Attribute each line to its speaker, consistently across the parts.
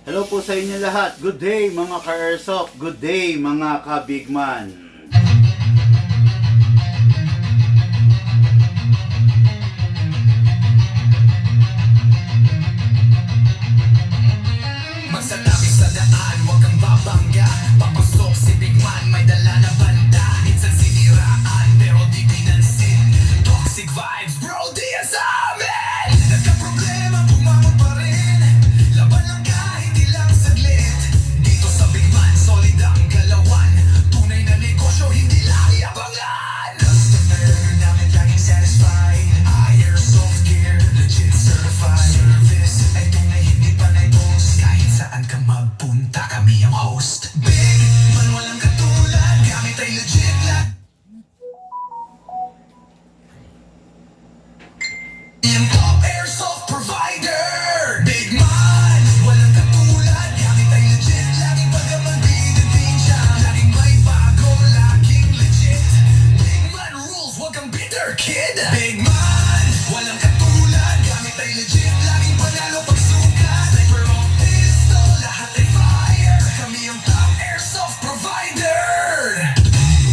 Speaker 1: Hello po sa inyo lahat. Good day mga ka-airsoft. Good day mga ka-bigman.
Speaker 2: Magsatabi sa daan, huwag kang babangga. Papasok si Bigman, may dala na banda. Minsan siniraan, pero di pinansin. Toxic vibes, bro, di yan sa amin. Nagka-problema, bumangon pa rin. Laban lang kahit ilang saglit. Dito sa Bigman, solid ang galawan. Tunay na negosyo, hindi lang iabangan. Customer namin laging satisfied. Airsoft gear, legit certified. Service ay tunay, hindi panay boss. Kahit saan ka magpunta, kami ang host. Big man, walang katulad. Gamit ay legit lang. Yung top airsoft provider. Big man, walang katulad. Gamit ay legit. Laging pagkaman, binitin siya. Laging may bago, laging legit. Big man rules, wag kang bitter, kid. Big man, walang katulad. Gamit ay legit. Laging panalo pagsukat. Sniper o pistol, lahat ay fire. Kami yung top airsoft provider.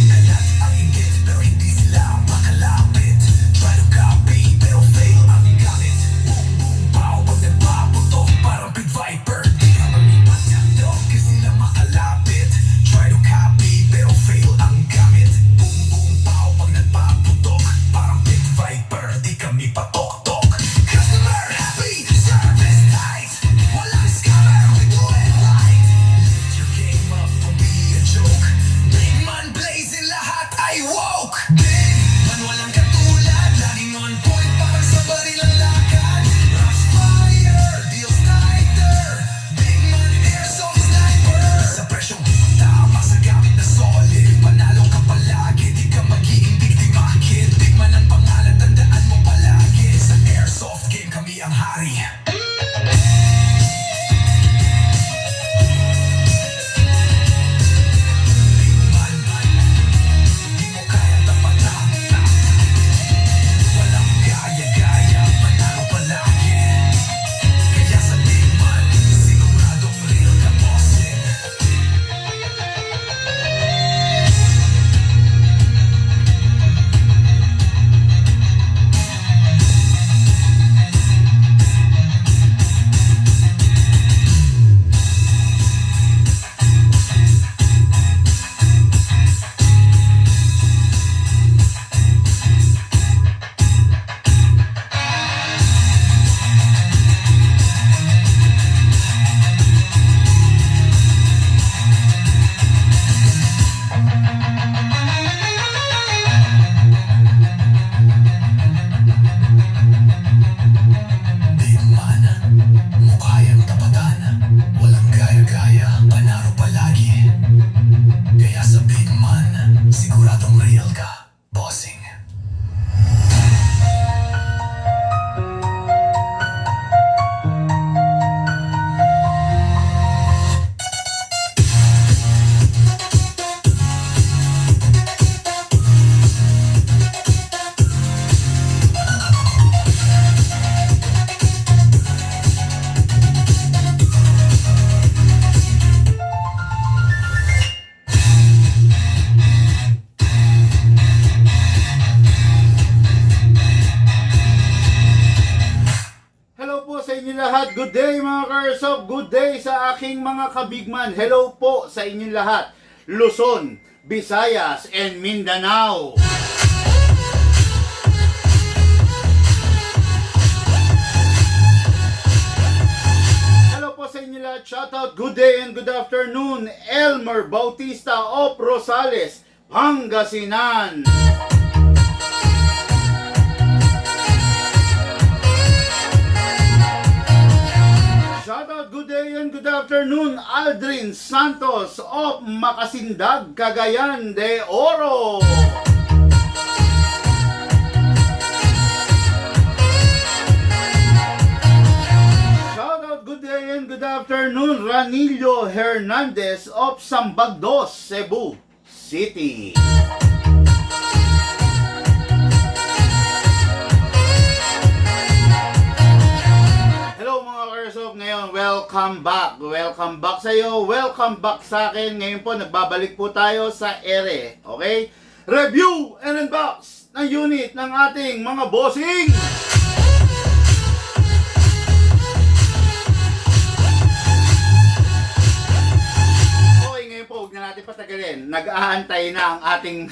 Speaker 2: Kalat ang inggit, pero hindi sila makalapit. Try to copy, pero fail ang gamit. Boom, boom, pow, pag nagpaputok, parang Pit Viper. Di ka malipat yan, dog, kasi sila makalapit. Try to copy, pero fail ang gamit. Boom, boom, pow, pag nagpaputok, parang Pit Viper. Di kami patok-tok. Customer happy, service tight. Walang scammer, we do it right. Lift your game up, don't be a joke. Big man blazing, lahat ay woke. Big man, walang katulad. Laging on point, parang sa baril ang lakad. Rush fire, deals tighter. Big man, airsoft sniper. Sa presyong tama, sa gamit na solid. Panalo ka palagi, di ka magiging biktima, kid. Big man ang pangalan, tandaan mo palagi. Sa airsoft game, kami ang hari. Di mo kayang tapatan. Walang gaya-gaya, panalo palagi. Kaya sa Big Man, siguradong real ka, bossing. Big Man, mukha yang tapatan. Walang gaya-gaya, panaro palagi. Kaya sa Big Man, siguradong real ka, bossing.
Speaker 1: Hello po sa inyo lahat. Good day mga ka-airsoft. Good day sa aking mga kabigman. Hello po sa inyo lahat. Luzon, Visayas, and Mindanao. Hello po sa inyo lahat. Shoutout, good day and good afternoon. Elmer Bautista of Rosales, Pangasinan. Shoutout, good day and good afternoon, Aldrin Santos of Makasindag, Cagayan de Oro. Shoutout, good day and good afternoon, Ranillo Hernandez of Sambagdos, Cebu City. Airsoft ngayon, welcome back. Welcome back sa iyo. Welcome back sa akin. Ngayon po, nagbabalik po tayo sa ere. Okay? Review and unbox ng unit ng ating mga bossing. Okay, ngayon po, huwag na natin patagalin. Nag-aantay na ang ating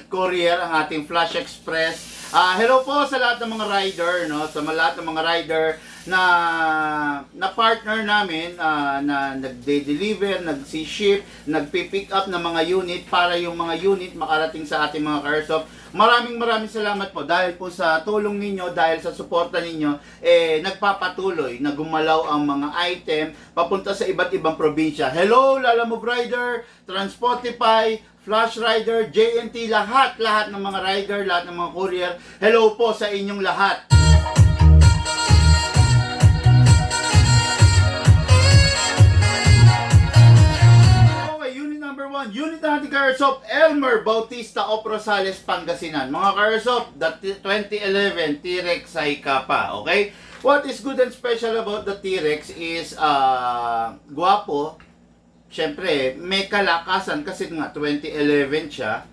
Speaker 1: courier, ang ating Flash Express. Hello po sa lahat ng mga rider, no? Sa lahat ng mga rider na partner namin na nagde-deliver, nagsi-ship, nagpi-pick up ng mga unit para yung mga unit makarating sa ating mga Airsoft. Maraming salamat po dahil po sa tulong ninyo, dahil sa suporta ninyo, nagpapatuloy na gumalaw ang mga item papunta sa iba't ibang probinsya. Hello, Lalamove Rider, Transportify, Flash Rider, JNT, lahat ng mga rider, lahat ng mga courier. Hello po sa inyong lahat. Okay, unit number 1. Unit natin Airsoft, Elmer Bautista of Rosales, Pangasinan. Mga Airsoft, the 2011 T-Rex Saikapa. Okay? What is good and special about the T-Rex is guwapo. Siyempre, may kalakasan kasi nga 2011 siya.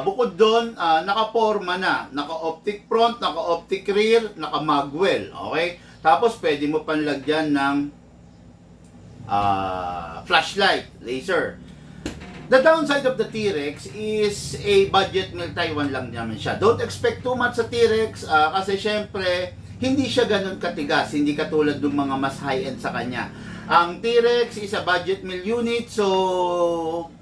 Speaker 1: Bukod doon, naka-forma na. Naka-optic front, naka-optic rear, naka-magwell. Okay? Tapos, pwede mo panlagyan ng flashlight, laser. The downside of the T-Rex is a budget meal Taiwan lang naman siya. Don't expect too much sa T-Rex kasi siyempre, hindi siya ganun katigas. Hindi katulad ng mga mas high-end sa kanya. Ang T-Rex is a budget meal unit, so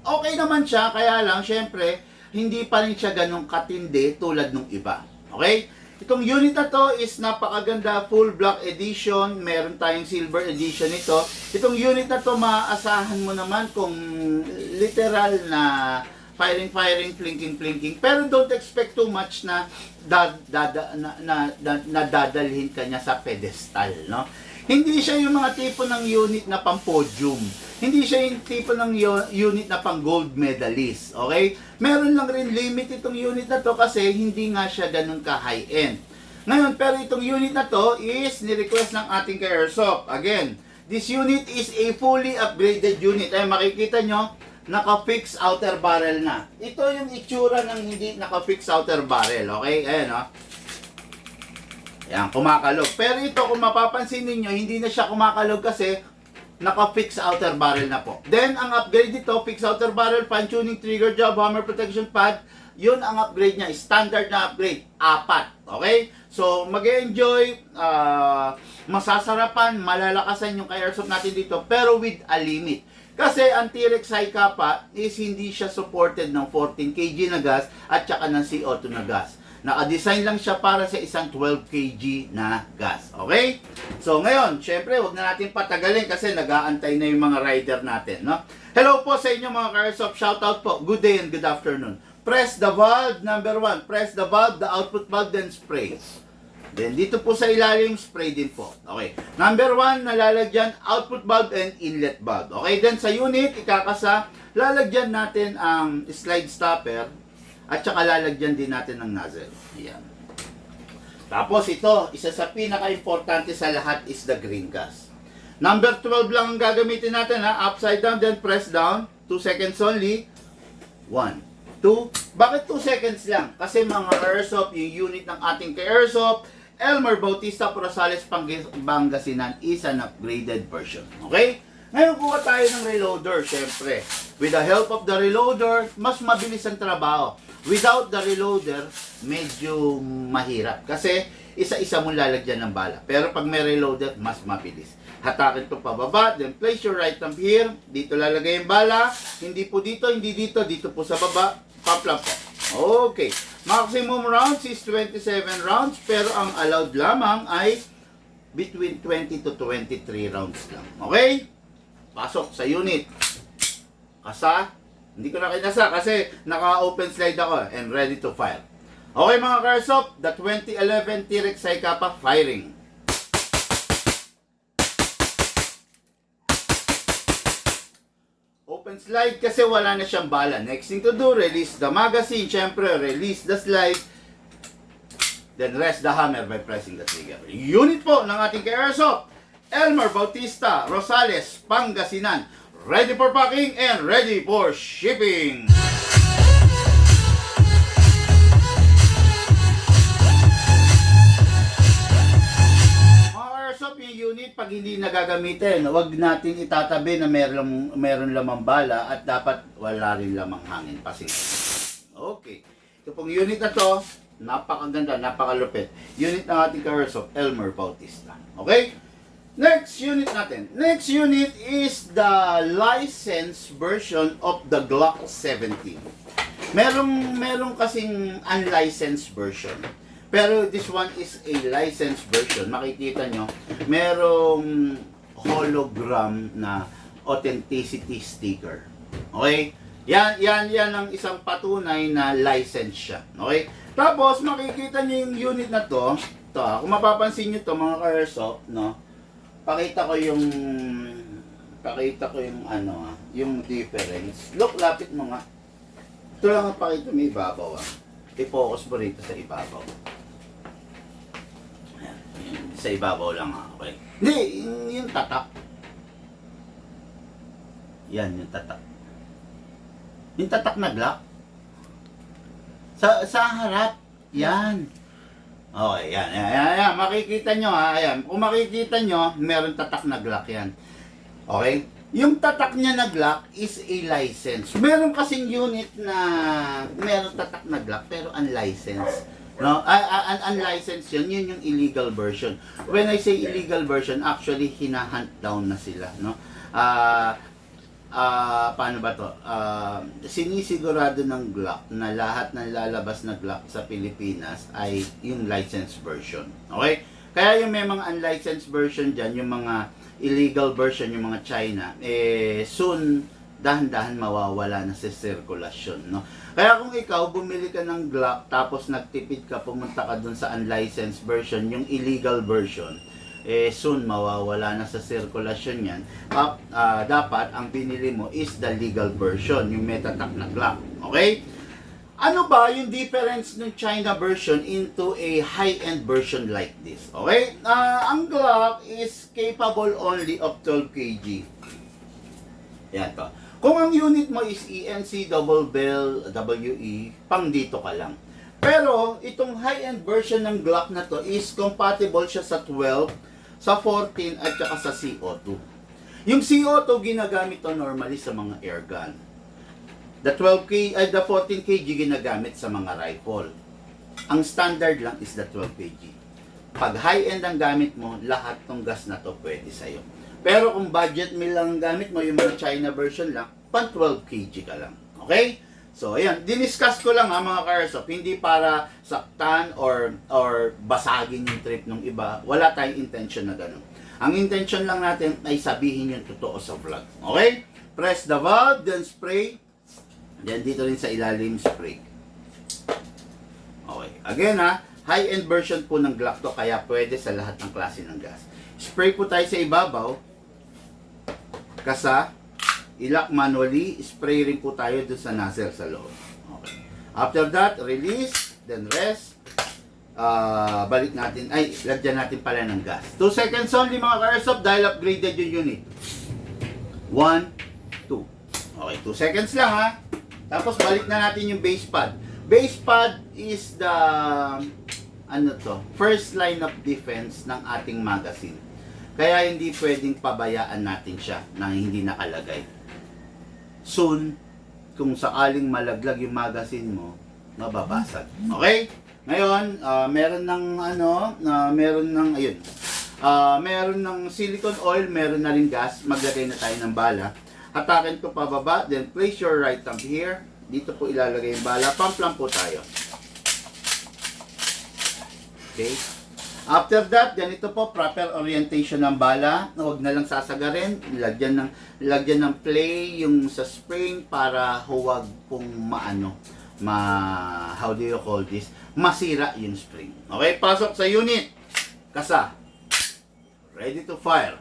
Speaker 1: okay naman siya, kaya lang syempre hindi pa rin siya ganun katindi tulad ng iba. Okay? Itong unit na to is napakaganda, full black edition, meron tayong silver edition nito. Itong unit na to maaasahan mo naman kung literal na firing, blinking. Pero don't expect too much na dadalhin ka niya sa pedestal, no? Hindi siya yung mga tipo ng unit na pang podium. Hindi siya yung tipo ng unit na pang gold medalist. Okay? Meron lang rin limit itong unit na to kasi hindi nga siya ganun ka high-end. Ngayon, pero itong unit na to is ni-request ng ating Airsoft. Again, this unit is a fully upgraded unit. Ay makikita nyo, naka-fix outer barrel na. Ito yung itsura ng hindi naka-fix outer barrel. Okay? Ayan, o. Yan, kumakalog. Pero ito, kung mapapansin ninyo, hindi na siya kumakalog kasi naka-fix outer barrel na po. Then, ang upgrade dito, fix outer barrel, fine-tuning, trigger job, hammer protection pad, yun ang upgrade niya. Standard na upgrade. 4. Okay? So, mag-enjoy, masasarapan, malalakasan yung Airsoft natin dito, pero with a limit. Kasi ang T-Rex Saikapa is hindi siya supported ng 14 kg na gas at saka ng CO2 na gas. Naka-design lang siya para sa isang 12 kg na gas. Okay? So, ngayon, syempre, wag na natin patagalin kasi nag-aantay na yung mga rider natin, no? Hello po sa inyo mga Airsoft. Shoutout po. Good day and good afternoon. Press the valve, number 1. Press the valve, the output valve, then spray. Then, dito po sa ilalim, spray din po. Okay. Number 1, nalalagyan, output valve and inlet valve. Okay, then sa unit, ikakasa, lalagyan natin ang slide stopper. At saka lalagyan din natin ng nozzle. Ayan. Tapos ito, isa sa pinaka-importante sa lahat is the green gas. Number 12 lang ang gagamitin natin, ha? Upside down, then press down. 2 seconds only. 1, 2. Bakit 2 seconds lang? Kasi mga Airsoft, yung unit ng ating Airsoft, Elmer Bautista Rosales, Pangasinan is an upgraded version. Okay? Ngayon kuha tayo ng reloader, syempre. With the help of the reloader, mas mabilis ang trabaho. Without the reloader, medyo mahirap. Kasi isa-isa mong lalagyan ng bala. Pero pag may reloader, mas mabilis. Hatakin ito pababa, then place your right thumb here. Dito lalagay yung bala. Hindi po dito, hindi dito. Dito po sa baba. Paplam po. Okay. Maximum rounds is 27 rounds. Pero ang allowed lamang ay between 20 to 23 rounds lang. Okay? Pasok sa unit. Kasa. Hindi ko na kinasa kasi naka-open slide ako and ready to fire. Okay mga Airsoft, the 2011 T-Rex Saikapa firing. Open slide kasi wala na siyang bala. Next thing to do, release the magazine. Siyempre, release the slide. Then rest the hammer by pressing the trigger. Unit po ng ating Airsoft. Elmer Bautista, Rosales, Pangasinan. Ready for packing and ready for shipping. Yung unit, pag hindi nagagamitin, huwag natin itatabi na meron lamang bala at dapat wala rin lamang hangin pasing. Okay. Ito pong unit na to, napakaganda, napakalupit. Unit ng ating ka-airsoft, Elmer Bautista. Okay? Next unit natin. Next unit is the licensed version of the Glock 17. Merong kasing unlicensed version. Pero this one is a licensed version. Makikita nyo, merong hologram na authenticity sticker. Okay? Yan ang isang patunay na license siya. Okay? Tapos, makikita nyo yung unit na to. Kung mapapansin nyo to mga ka-airsoft, no? Pakita ko yung yung difference. Look, lapit mo nga. Ito lang ang pakita mo ibabaw. I-focus mo rito sa ibabaw. Sa ibabaw lang okay. Hindi, yung tatak. Yan, yung tatak. Yung tatak na Glock. Sa harap. Yan. Okay, yan. Makikita nyo ayan. Kung makikita nyo, meron tatak na Glock yan. Okay? Yung tatak niya na Glock is a license. Meron kasing unit na meron tatak na Glock pero unlicensed. No, unlicensed yun yung illegal version. When I say illegal version, actually hinahunt down na sila, no? Paano ba to? Sinisigurado ng Glock na lahat ng lalabas na Glock sa Pilipinas ay yung licensed version. Okay? Kaya yung may mga unlicensed version dyan, yung mga illegal version, yung mga China, soon dahan-dahan mawawala na sa sirkulasyon, no? Kaya kung ikaw bumili ka ng Glock tapos nagtipid ka, pumunta ka dun sa unlicensed version, yung illegal version, soon mawawala na sa sirkulasyon yan. Dapat ang binili mo is the legal version, yung metatak na Glock. Okay? Ano ba yung difference ng China version into a high-end version like this? Okay? Ang Glock is capable only of 12 kg. Yan to. Kung ang unit mo is ENC, double bell, WE, pang dito ka lang. Pero, itong high-end version ng Glock na to is compatible siya sa 12, sa 14, at saka sa CO2. Yung CO2, ginagamit to normally sa mga airgun. The 14 kg ginagamit sa mga rifle. Ang standard lang is the 12 kg. Pag high-end ang gamit mo, lahat ng gas na to pwede sa'yo. Pero kung budget meal lang ang gamit mo, yung mga China version lang, pan 12 kg ka lang. Okay? So, ayan. Diniscuss ko lang mga ka-airsoft. Hindi para saktan or basagin yung trip ng iba. Wala tayong intention na gano'n. Ang intention lang natin ay sabihin yung totoo sa vlog. Okay? Press the valve, then spray. Then dito rin sa ilalim, spray. Okay. Again high-end version po ng Glock to, kaya pwede sa lahat ng klase ng gas. Spray po tayo sa ibabaw. Kasa, ilock manually, spray rin po tayo doon sa nozzle sa loob. Okay. After that, release, then rest. Balik natin, lagyan natin pala ng gas. 2 seconds only mga ka-airsoft dahil upgraded yung unit. 1, 2. Okay, 2 seconds lang Tapos balik na natin yung base pad. Base pad is the first line of defense ng ating magazine. Kaya hindi pwedeng pabayaan natin siya na hindi nakalagay. Soon, kung sakaling malaglag yung magazine mo, mababasag. Okay? Ngayon, meron ng silicone oil, meron na rin gas, maglagay na tayo ng bala. Hatakin ko pababa, then place your right thumb here. Dito po ilalagay yung bala. Pump lang po tayo. Okay? After that, ganito po, proper orientation ng bala. Huwag na lang sasagarin. Lagyan ng play yung sa spring para huwag pong how do you call this? Masira yung spring. Okay, pasok sa unit. Kasa. Ready to fire.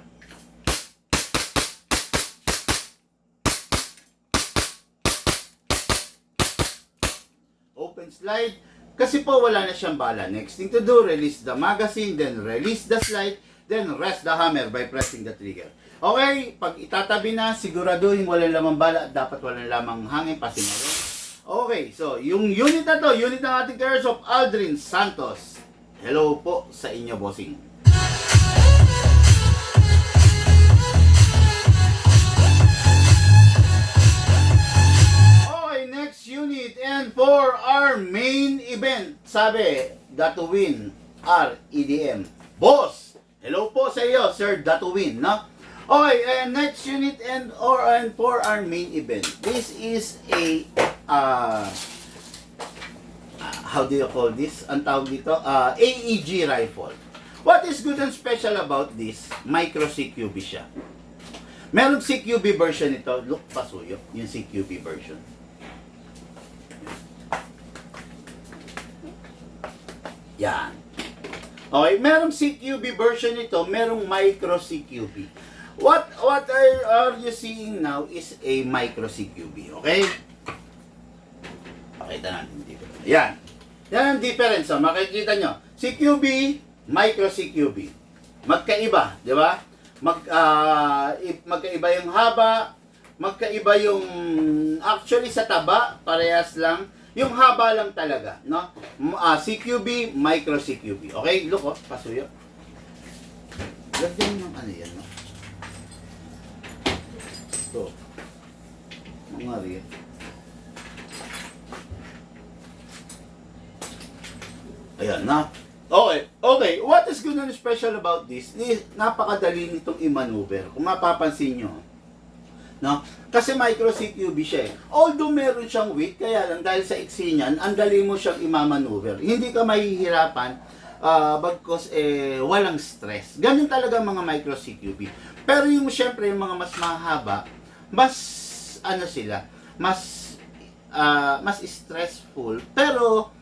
Speaker 1: Open slide. Kasi po wala na siyang bala. Next thing to do, release the magazine, then release the slide, then rest the hammer by pressing the trigger. Okay, pag itatabi na, siguraduhin walang lamang bala at dapat walang lamang hangin pasimero. Okay, so yung unit na to, unit ng ating Airsoft Aldrin Santos. Hello po sa inyo, bossing. Okay, next unit and for our main event, sabi, Datuwin REDM. Boss, hello po sa iyo, Sir Datuwin, no? Okay, and next unit and for our main event. This is a how do you call this? Ang tawag dito, AEG rifle. What is good and special about this? Micro CQB siya. Merong CQB version ito. Look, pasuyo, yung CQB version. Yan. Okay, merong CQB version ito, merong micro CQB. What are you seeing now is a micro CQB, okay? Pakita natin dito. Yan. Yan ang difference, oh. Makikita nyo. CQB, micro CQB. Magkaiba, di ba? Magkaiba yung haba, magkaiba yung actually sa taba, parehas lang. Yung haba lang talaga, no? CQB, micro CQB. Okay, look, oh, pasuyo. Ganyan yung ano yan, no? Ito. Mga rin. Ayan na. Okay. Okay. What is good and special about this? Napakadali nitong i-maneuver. Kung mapapansin nyo. No? Kasi micro CQB siya eh. Although meron siyang weight, kaya lang dahil sa iksi niyan, ang dali mo siyang i-maneuver. Hindi ka mahihirapan bagkos walang stress. Ganun talaga mga micro CQB. Pero yung syempre yung mga mas mahaba, mas ano sila, mas stressful. Pero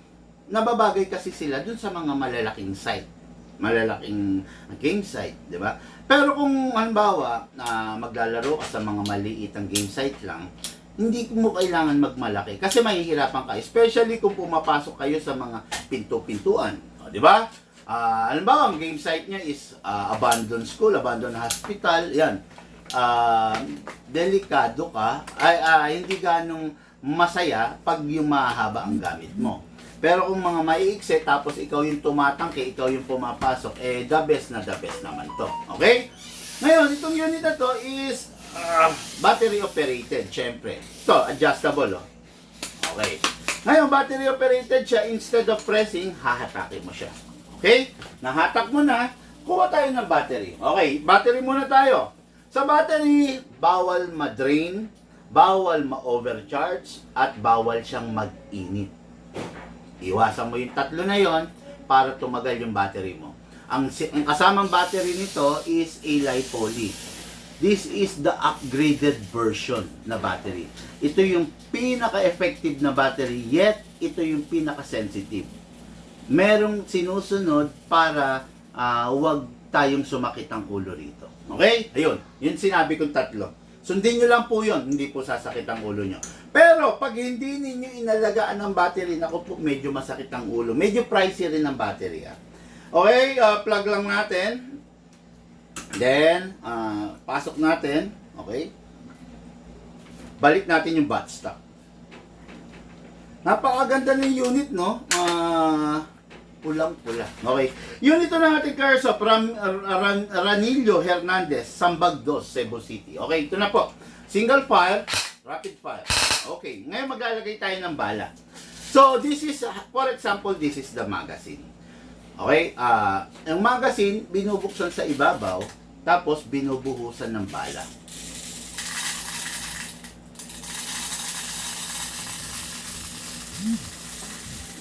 Speaker 1: nababagay kasi sila dun sa mga malalaking site. Malalaking game site, di ba? Pero kung halimbawa maglalaro ka sa mga maliitang game site lang, hindi mo kailangan magmalaki kasi mahihirapan ka, especially kung pumapasok kayo sa mga pinto-pintuan, di ba? Halimbawa, ang game site niya is abandoned school, abandoned hospital, yan. Delikado ka, hindi ganong masaya pag yung mahaba ang gamit mo. Pero kung mga maiikse, tapos ikaw yung tumatangke, ikaw yung pumapasok, the best naman to. Okay? Ngayon, itong unit na to is battery operated, syempre. So, adjustable, oh. Okay. Ngayon, battery operated siya, instead of pressing, hahatakin mo siya. Okay? Nahatak mo na, kuha tayo ng battery. Okay, battery muna tayo. Sa battery, bawal ma-drain, bawal ma-overcharge, at bawal siyang mag-init. Iwasan mo yung tatlo na yon para tumagal yung battery mo. Ang kasamang battery nito is a li-poly. This is the upgraded version na battery. Ito yung pinaka-effective na battery, yet ito yung pinaka-sensitive. Merong sinusunod para wag tayong sumakit ang ulo rito. Okay? Ayun. Yun sinabi kong tatlo. Sundin nyo lang po yun. Hindi po sasakit ang ulo nyo. Pero, pag hindi ninyo inalagaan ng battery, naku po, medyo masakit ang ulo. Medyo pricey rin ang battery. Okay, plug lang natin. Then, pasok natin. Okay. Balik natin yung buttstock. Napakaganda ng unit, no? Pulang-pula. Okay. Unit na natin, Airsoft Ranillo Hernandez, Sambag 2, Cebu City. Okay, ito na po. Single fire, rapid fire. Okay, ngayon maglalagay tayo ng bala. So, this is, for example, this is the magazine. Okay, ang magazine, binubuksan sa ibabaw, tapos binubuhusan ng bala.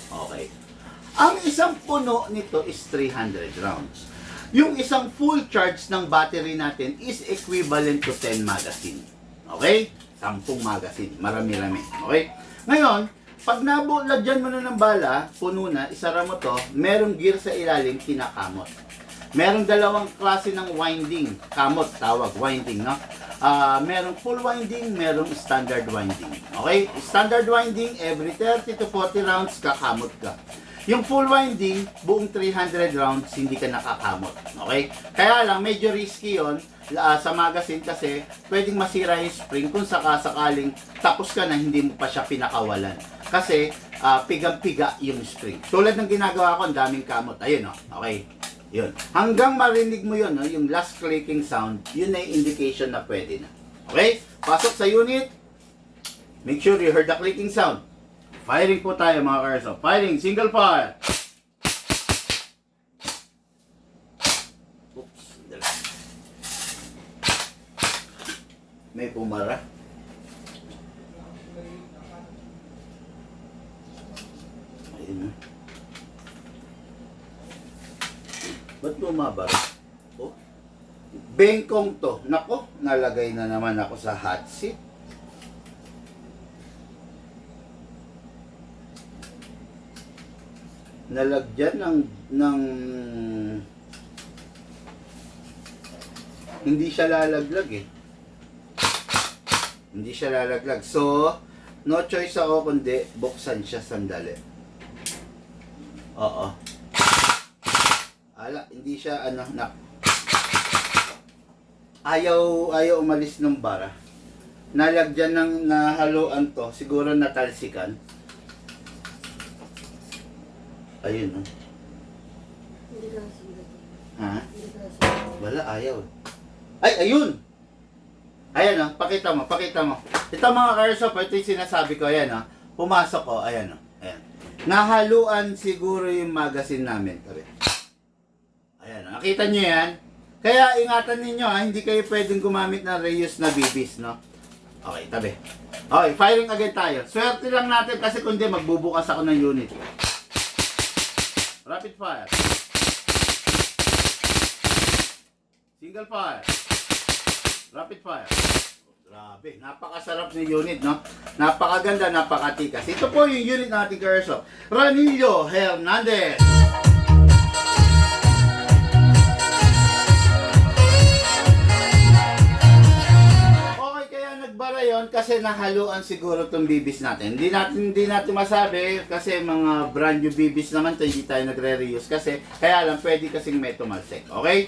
Speaker 1: Okay. Ang isang puno nito is 300 rounds. Yung isang full charge ng battery natin is equivalent to 10 magazine. Okay? 10 magazine. Marami-rami. Okay? Ngayon, pag nabulagyan mo na ng bala, puno na, isara mo to, merong gear sa ilalim, kinakamot. Merong dalawang klase ng winding. Kamot, tawag, winding, no? Merong full winding, merong standard winding. Okay? Standard winding, every 30 to 40 rounds, kakamot ka. Yung full winding, buong 300 rounds, hindi ka nakakamot. Okay? Kaya lang, medyo risky yon sa magazine kasi pwedeng masira yung spring kung sakaling tapos ka na hindi mo pa siya pinakawalan. Kasi pigang-piga yung spring. Tulad ng ginagawa ko, ang daming kamot. Ayun, okay. Yun. Hanggang marinig mo yun, yung last clicking sound, yun na yung indication na pwede na. Okay? Pasok sa unit. Make sure you heard the clicking sound. Firing po tayo mga ka-airsoft. Firing, single fire. Oops. May pumara. Ayun na. Ba't bumabara? Oh. Bengkong to. Nako, nalagay na naman ako sa hot seat. Nalagyan ng hindi siya lalaglag eh. Hindi siya lalaglag. So, no choice ako kundi buksan siya sandali. Oo. Ala, hindi siya ayaw umalis ng bara. Nalagyan ng nahaluan to. Siguro natalsikan. Ayun,
Speaker 3: Hindi ka nasulat.
Speaker 1: Ha?
Speaker 3: Hindi ka nasulat.
Speaker 1: Wala, ayaw. Ay, ayun! Ayan, pakita mo. Ito mga ka-airsoft, ito yung sinasabi ko, ayan, pumasok ko, ayan, ayan. Nahaluan siguro yung magazine namin. Tabi. Ayan, nakita nyo yan? Kaya ingatan ninyo, hindi kayo pwedeng gumamit ng reuse na bibis, no? Okay, tabi. Okay, firing agad tayo. Swerte lang natin kasi kundi magbubukas ako ng unit. Rapid fire. Single fire. Rapid fire. Grabe, napakasarap ng unit, no? Napakaganda, napakatikas. Ito po yung unit natin, ka-airsoft. Ranillo Hernandez. Nagbara yon kasi nahaluan siguro itong bibis natin. Hindi natin masabi kasi mga brand new bibis naman to, hindi tayo nagre-reuse kasi kaya lang pwede kasing may tumalsik. Okay?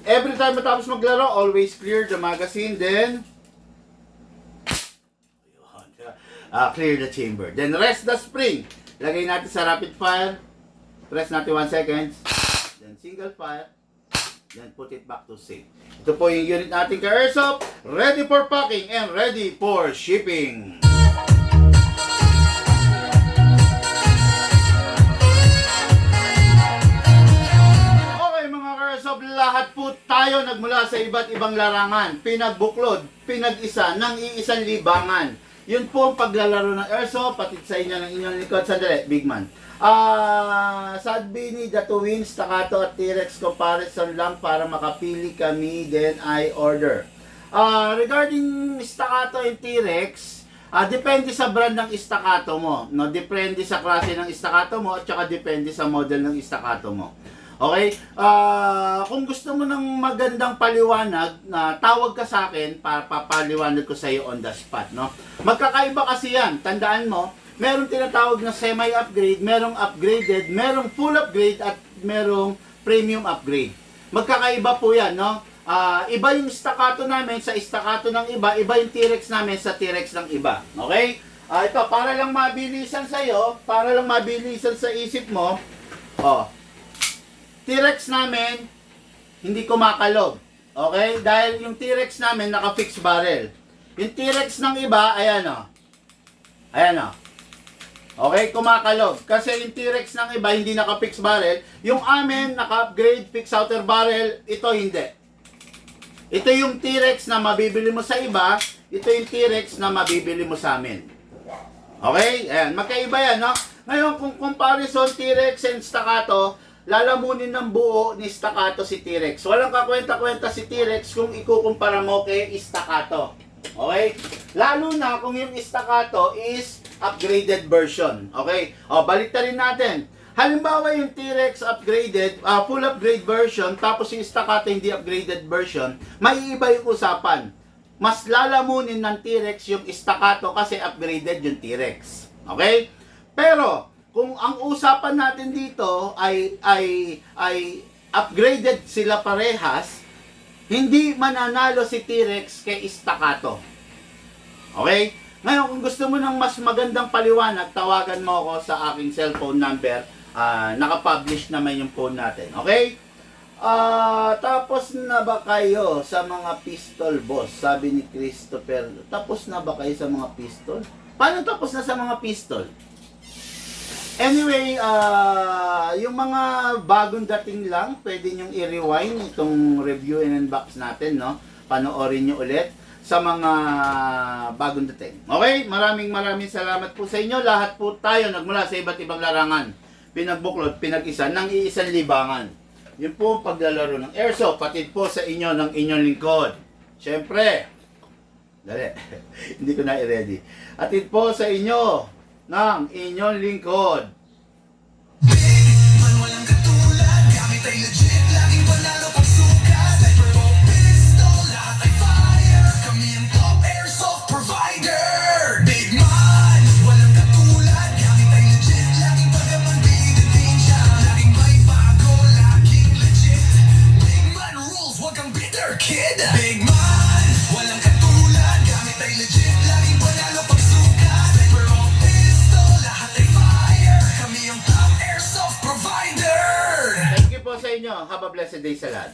Speaker 1: Every time matapos maglaro, always clear the magazine, then clear the chamber. Then rest the spring. Lagay natin sa rapid fire. Press natin 1 second. Then single fire. Then put it back to safe. Ito po yung unit natin ka-airsoft. Ready for packing and ready for shipping. Okay mga ka-airsoft, lahat po tayo nagmula sa iba't ibang larangan. Pinagbuklod, pinag-isa ng iisang libangan. Yun po ang paglalaro ng airsoft. Patid sa inyo ng inyong likod. Sandali, big man. Sadbini, the twin, staccato at T-Rex comparison lang para makapili kami, then I order. Regarding staccato and T-Rex, depende sa brand ng staccato mo, no? Depende sa klase ng staccato mo at saka depende sa model ng staccato mo. Okay? Kung gusto mo ng magandang paliwanag, tawag ka sa akin para papaliwanag ko sa iyo on the spot, no? Magkakaiba kasi yan. Tandaan mo, merong tinatawag na semi-upgrade, merong upgraded, merong full upgrade, at merong premium upgrade. Magkakaiba po yan, no? Iba yung staccato namin sa staccato ng iba, iba yung T-Rex namin sa T-Rex ng iba. Okay? Ito, para lang mabilisan sa'yo, para lang mabilisan sa isip mo, T-Rex namin, hindi kumakalog. Okay? Dahil yung T-Rex namin, naka-fixed barrel. Yung T-Rex ng iba, ayan o. Ayan o. Okay, kumakalog. Kasi yung T-Rex ng iba, hindi naka-fixed barrel. Yung amin, naka-upgrade, fixed outer barrel. Ito, hindi. Ito yung T-Rex na mabibili mo sa iba. Ito yung T-Rex na mabibili mo sa amin. Okay? Ayan, magkaiba yan, no? Ngayon, kung comparison T-Rex and staccato, lalamunin ng buo ni staccato si T-Rex. Walang kakwenta-kwenta si T-Rex kung ikukumpara mo kay staccato. Okay? Lalo na kung yung staccato is upgraded version. Okay? Balik na rin natin. Halimbawa yung T-Rex upgraded, full upgrade version, tapos yung staccato hindi upgraded version, may iba yung usapan. Mas lalamunin ng T-Rex yung staccato kasi upgraded yung T-Rex. Okay? Pero, kung ang usapan natin dito ay upgraded sila parehas, hindi mananalo si T-Rex kay Staccato. Okay? Ngayon, kung gusto mo ng mas magandang paliwanag, tawagan mo ako sa aking cellphone number. Nakapublish naman yung phone natin. Okay? Tapos na ba kayo sa mga pistol, boss? Sabi ni Christopher. Tapos na ba kayo sa mga pistol? Paano tapos na sa mga pistol? Anyway, yung mga bagong dating lang, pwede nyong i-rewind itong review and unbox natin, no? Panoorin nyo ulit sa mga bagong dating. Okay? Maraming salamat po sa inyo. Lahat po tayo nagmula sa iba't ibang larangan. Pinagbuklod, pinag-isa ng iisang libangan. Yun po ang paglalaro ng airsoft, patid po sa inyo ng inyong lingkod. Siyempre, dali, hindi ko na i-ready. Atid po sa inyo ng inyong lingkod.
Speaker 2: Big man, walang katulad. Gamit ay legit, laging panalo pag sukat. Sniper o pistol, lahat ay fire. Kami ang top airsoft provider. Big man, walang katulad. Gamit ay legit, laging pagaman bigating siya. Laging may bago, laging legit. Big man rules, wag kang bitter kid. Big man, walang katulad. Gamit ay legit, laging panalo pag sukat. Sniper o pistol, lahat ay fire. Kami ang top airsoft provider.
Speaker 1: Thank you po sa inyo. Have a blessed day sa lahat.